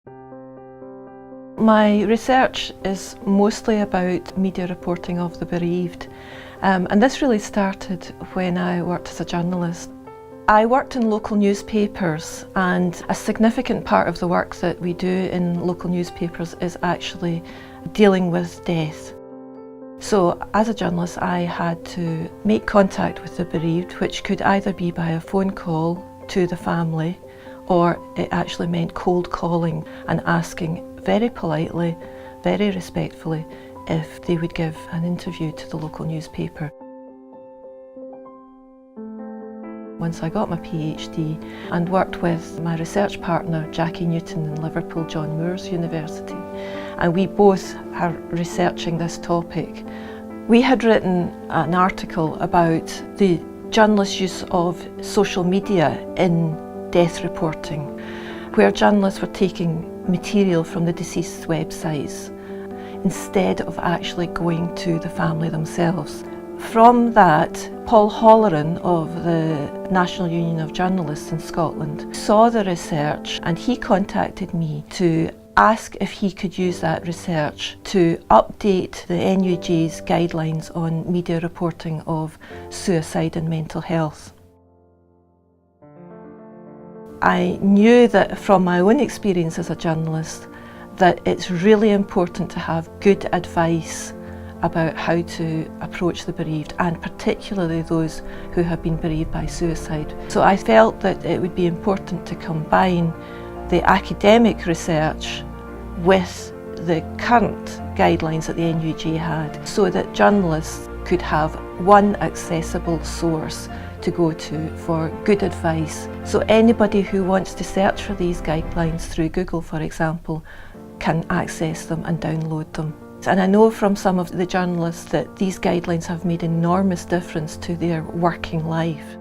My research is mostly about media reporting of the bereaved, and this really started when I worked as a journalist. I worked in local newspapers, and a significant part of the work that we do in local newspapers is actually dealing with death. So as a journalist I had to make contact with the bereaved, which could either be by a phone call to the family, or it actually meant cold calling and asking very politely, very respectfully, if they would give an interview to the local newspaper. Once I got my PhD and worked with my research partner Jackie Newton in Liverpool John Moores University, and we both are researching this topic. We had written an article about the journalists' use of social media in death reporting, where journalists were taking material from the deceased's websites instead of actually going to the family themselves. From that, Paul Holleran of the National Union of Journalists in Scotland saw the research, and he contacted me to ask if he could use that research to update the NUJ's guidelines on media reporting of suicide and mental health. I knew that from my own experience as a journalist that it's really important to have good advice about how to approach the bereaved, and particularly those who have been bereaved by suicide. So I felt that it would be important to combine the academic research with the current guidelines that the NUJ had, so that journalists could have one accessible source to go to for good advice. So anybody who wants to search for these guidelines through Google, for example, can access them and download them. And I know from some of the journalists that these guidelines have made enormous difference to their working life.